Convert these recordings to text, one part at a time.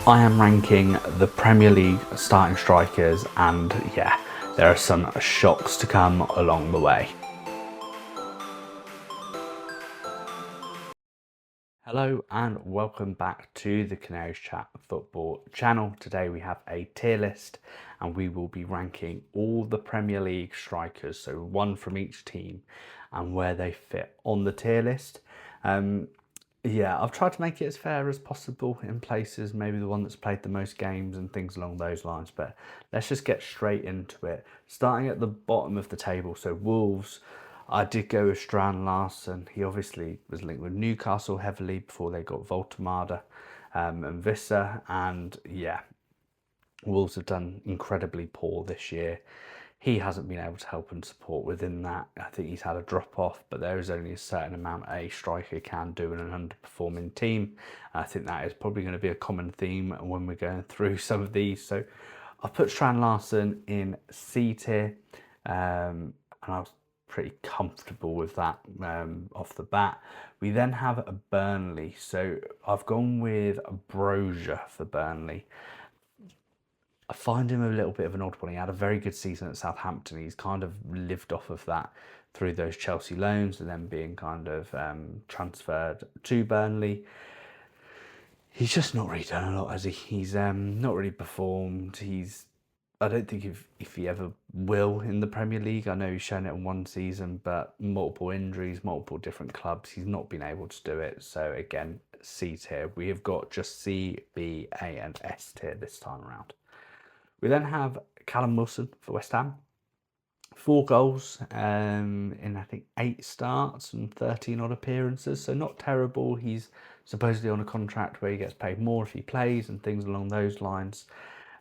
I am ranking the Premier League starting strikers, and yeah, there are some shocks to come along the way. Hello and welcome back to the Canaries Chat Football channel. Today we have a tier list and we will be ranking all the Premier League strikers, so one from each team, and where they fit on the tier list. Yeah, I've tried to make it as fair as possible in places, maybe the one that's played the most games and things along those lines, but let's just get straight into it. Starting at the bottom of the table, so Wolves, I did go with Strand Larsen. He obviously was linked with Newcastle heavily before they got Voltemada and Visser, and yeah, Wolves have done incredibly poor this year. He hasn't been able to help and support within that. I think he's had a drop off, but there is only a certain amount a striker can do in an underperforming team. I think that is probably going to be a common theme when we're going through some of these. So I've put Strand Larsen in C tier, and I was pretty comfortable with that off the bat. We then have a Burnley. So I've gone with Broja for Burnley. I find him a little bit of an odd one. He had a very good season at Southampton. He's kind of lived off of that through those Chelsea loans and then being kind of transferred to Burnley. He's just not really done a lot, has he? He's not really performed. I don't think if he ever will in the Premier League. I know he's shown it in one season, but multiple injuries, multiple different clubs. He's not been able to do it. So again, C tier. We have got just C, B, A and S tier this time around. We then have Callum Wilson for West Ham. 4 goals in, I think, 8 starts and 13 odd appearances. So not terrible. He's supposedly on a contract where he gets paid more if he plays and things along those lines.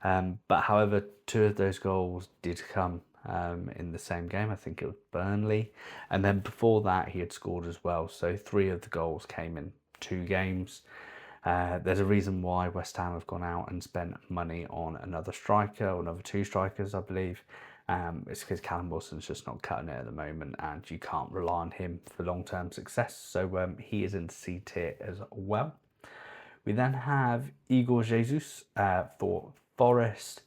But however, 2 of those goals did come in the same game. I think it was Burnley. And then before that, he had scored as well. So 3 of the goals came in 2 games. There's a reason why West Ham have gone out and spent money on another striker, or another 2 strikers, I believe. It's because Callum Wilson's just not cutting it at the moment, and you can't rely on him for long-term success. So he is in C tier as well. We then have Igor Jesus for Forest.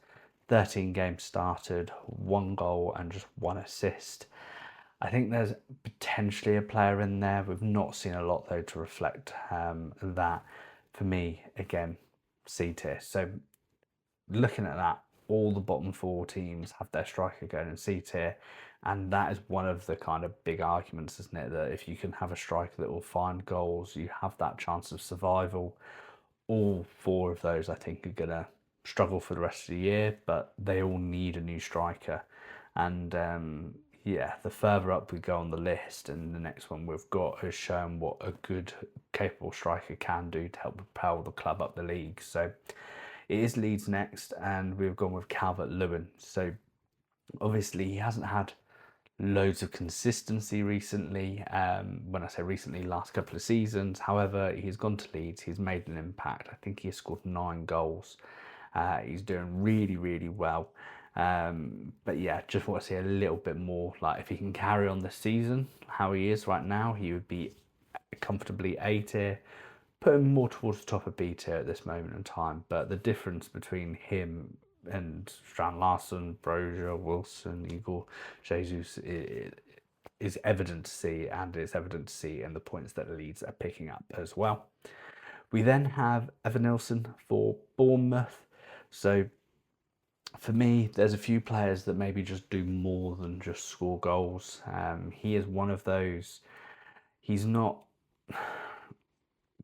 13 games started, 1 goal and just 1 assist. I think there's potentially a player in there. We've not seen a lot though to reflect that. For me, again, C tier. So looking at that, all the bottom 4 teams have their striker going in C tier, and that is one of the kind of big arguments, isn't it? That if you can have a striker that will find goals, you have that chance of survival. All 4 of those, I think, are going to struggle for the rest of the year, but they all need a new striker. And yeah, the further up we go on the list, and the next one we've got has shown what a good, capable striker can do to help propel the club up the league. So it is Leeds next, and we've gone with Calvert-Lewin. So obviously he hasn't had loads of consistency recently. When I say recently, last couple of seasons. However, he's gone to Leeds. He's made an impact. I think he has scored 9 goals. He's doing really, really well. But yeah, just want to see a little bit more. Like if he can carry on the season how he is right now, he would be comfortably A tier. Put him more towards the top of B tier at this moment in time. But the difference between him and Strand Larsen, Broja, Wilson, Igor, Jesus is evident to see, and it's evident to see in the points that Leeds are picking up as well. We then have Evanilson for Bournemouth. So for me, there's a few players that maybe just do more than just score goals. He is one of those. He's not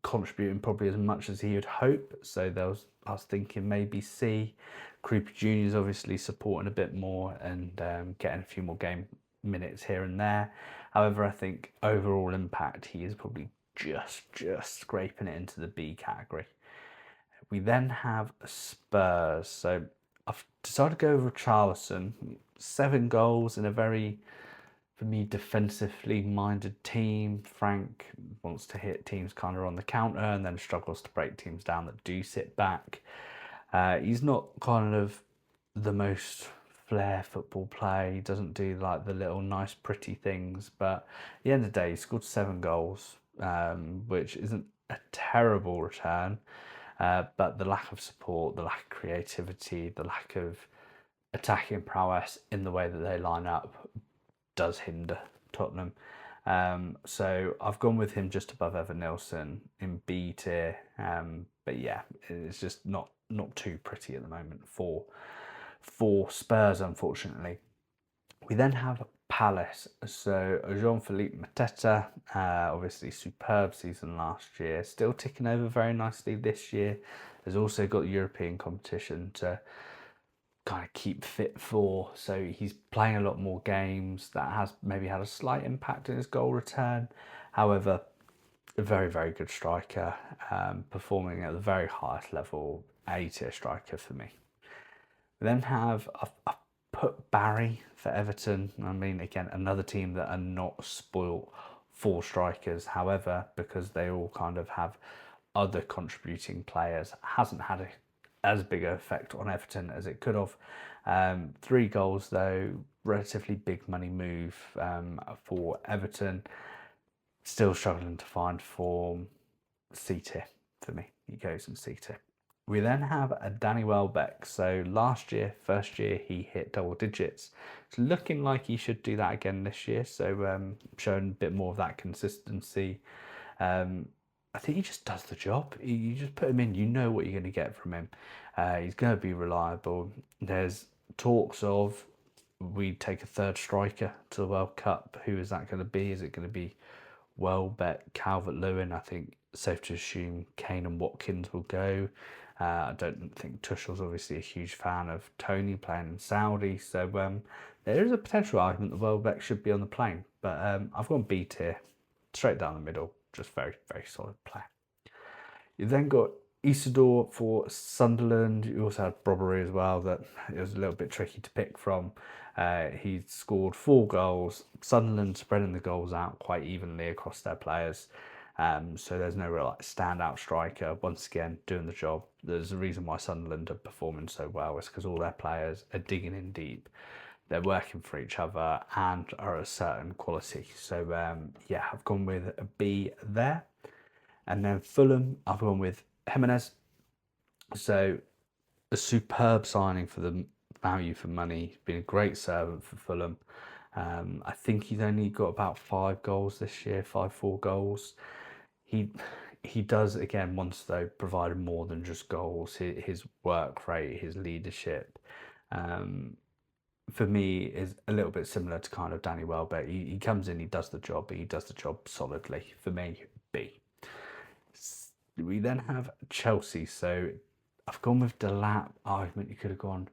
contributing probably as much as he would hope. So I was thinking maybe C. Creeper Jr. is obviously supporting a bit more and getting a few more game minutes here and there. However, I think overall impact, he is probably just scraping it into the B category. We then have Spurs. So I've decided to go with Richarlison. 7 goals in a very, for me, defensively minded team. Frank wants to hit teams kind of on the counter and then struggles to break teams down that do sit back. He's not kind of the most flair football player. He doesn't do like the little nice pretty things, but at the end of the day, he scored 7 goals, which isn't a terrible return. But the lack of support, the lack of creativity, the lack of attacking prowess in the way that they line up does hinder Tottenham. So I've gone with him just above Evan Nilsson in B tier. But yeah, it's just not too pretty at the moment for Spurs, unfortunately. We then have Palace. So Jean-Philippe Mateta, obviously superb season last year, still ticking over very nicely this year. Has also got European competition to kind of keep fit for, so he's playing a lot more games. That has maybe had a slight impact in his goal return. However, a very, very good striker, performing at the very highest level, A-tier striker for me. We then have, I've put Barry for Everton. I mean, again, another team that are not spoilt for strikers. However, because they all kind of have other contributing players, hasn't had as big an effect on Everton as it could have. 3 goals though, relatively big money move for Everton. Still struggling to find form. C tier for me. He goes in C tier. We then have a Danny Welbeck. So last year, first year, he hit double digits. It's looking like he should do that again this year. So showing a bit more of that consistency. I think he just does the job. You just put him in, you know what you're going to get from him. He's going to be reliable. There's talks of we take a third striker to the World Cup. Who is that going to be? Is it going to be Welbeck, Calvert-Lewin? I think safe to assume Kane and Watkins will go. I don't think Tuchel's obviously a huge fan of Tony playing in Saudi, so there is a potential argument that Welbeck should be on the plane. But I've gone B tier, straight down the middle, just very, very solid player. You then got Isidore for Sunderland. You also had Brobbery as well, that it was a little bit tricky to pick from. He scored 4 goals. Sunderland spreading the goals out quite evenly across their players. So there's no real standout striker. Once again, doing the job. There's a reason why Sunderland are performing so well. It's because all their players are digging in deep. They're working for each other and are a certain quality. So yeah, I've gone with a B there. And then Fulham, I've gone with Jimenez. So a superb signing for the value for money. He's been a great servant for Fulham. I think he's only got about 5 goals this year, 4 goals. He does, again, once though, provide more than just goals. His work rate, his leadership, for me, is a little bit similar to kind of Danny Welbeck. He comes in, he does the job, but he does the job solidly. For me, B. We then have Chelsea. So I've gone with Delap. Argument you could have gone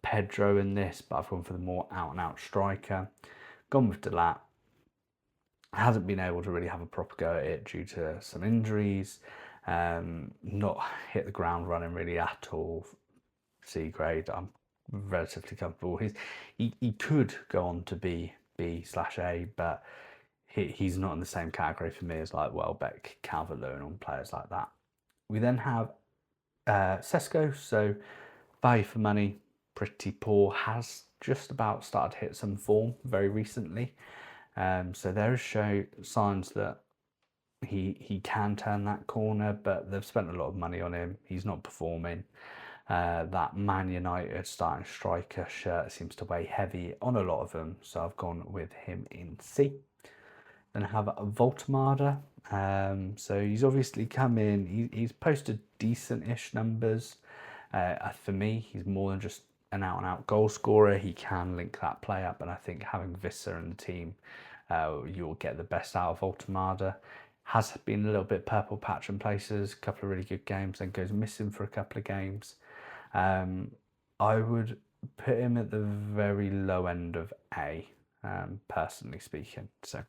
Pedro in this, but I've gone for the more out-and-out striker. Gone with Delap. Hasn't been able to really have a proper go at it due to some injuries. Not hit the ground running really at all. C grade. I'm relatively comfortable. He could go on to be B/A, but he's not in the same category for me as like Welbeck, Calvert-Lewin, and players like that. We then have Sesko. So value for money, pretty poor. Has just about started to hit some form very recently. So there is signs that he can turn that corner, but they've spent a lot of money on him. He's not performing. That Man United starting striker shirt seems to weigh heavy on a lot of them, so I've gone with him in C. Then I have Voltemada. So he's obviously come in. He's posted decent-ish numbers. For me, he's more than just an out-and-out goal scorer. He can link that play up, and I think having Visser in the team, you'll get the best out of Voltemada. Has been a little bit purple patch in places, a couple of really good games, then goes missing for a couple of games. I would put him at the very low end of A, personally speaking. So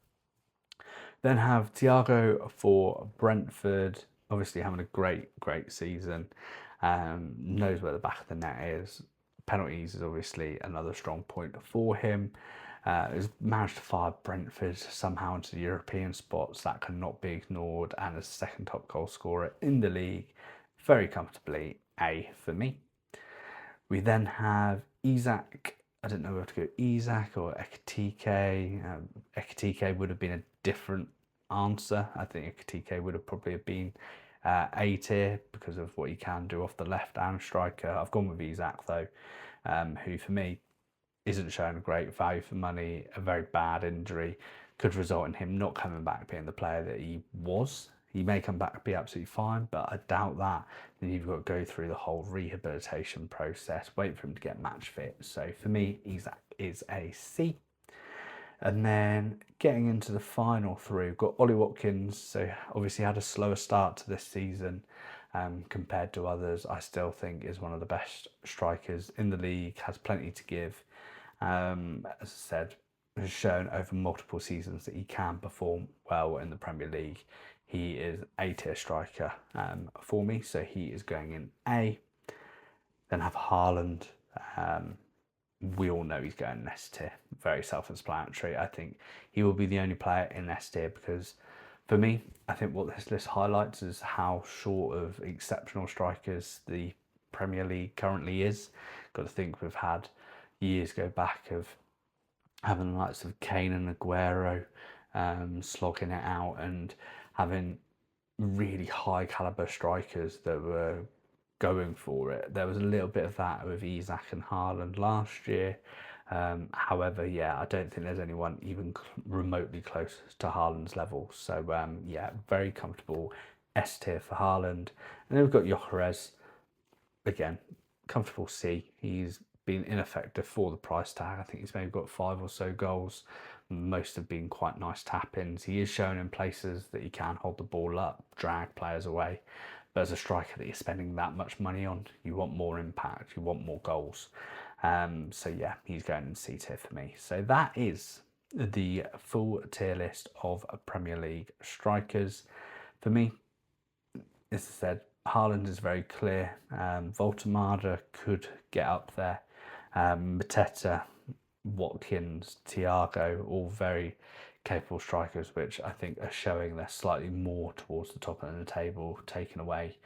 then have Thiago for Brentford, obviously having a great season. Knows where the back of the net is. Penalties is obviously another strong point for him. Has managed to fire Brentford somehow into the European spots. That cannot be ignored, and as second top goal scorer in the league, very comfortably A for me. We then have Isak. I don't know where to go, Isak or Ekitike. Ekitike would have been a different answer. I think Ekitike would have probably been A tier because of what he can do off the left and striker. I've gone with Isak though, who for me isn't showing great value for money. A very bad injury could result in him not coming back being the player that he was. He may come back and be absolutely fine, but I doubt that. Then you've got to go through the whole rehabilitation process, wait for him to get match fit. So for me, Isak is a C. And then getting into the final three, we've got Ollie Watkins. So obviously had a slower start to this season compared to others. I still think is one of the best strikers in the league, has plenty to give. As I said, has shown over multiple seasons that he can perform well in the Premier League. He is A tier striker for me, so he is going in A. Then have Haaland. We all know he's going in S tier. Very self-explanatory. I think he will be the only player in S tier because, for me, I think what this list highlights is how short of exceptional strikers the Premier League currently is. Got to think we've had years go back of having the likes of Kane and Aguero slogging it out and having really high caliber strikers that were going for it. There was a little bit of that with Isak and Haaland last year. However, yeah, I don't think there's anyone even remotely close to Haaland's level. So yeah, very comfortable S tier for Haaland. And then we've got Gyökeres. Again, comfortable C. He's been ineffective for the price tag. I think he's maybe got 5 or so goals. Most have been quite nice tap-ins. He is shown in places that he can hold the ball up, drag players away. But as a striker that you're spending that much money on, you want more impact, you want more goals. So yeah, he's going in C tier for me. So that is the full tier list of Premier League strikers. For me, as I said, Haaland is very clear. Voltemada could get up there. Mateta, Watkins, Thiago, all very capable strikers, which I think are showing they're slightly more towards the top of the table, taken away.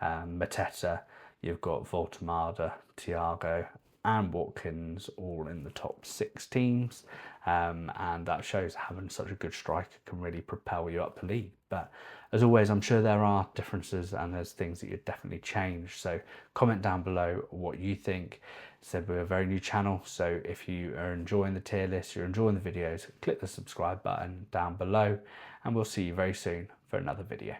Mateta, you've got Voltemada, Thiago, and Watkins all in the top 6 teams, and that shows having such a good striker can really propel you up the league. But as always, I'm sure there are differences and there's things that you'd definitely change. So comment down below what you think. Said we're a very new channel, so if you are enjoying the tier list, you're enjoying the videos, click the subscribe button down below, and we'll see you very soon for another video.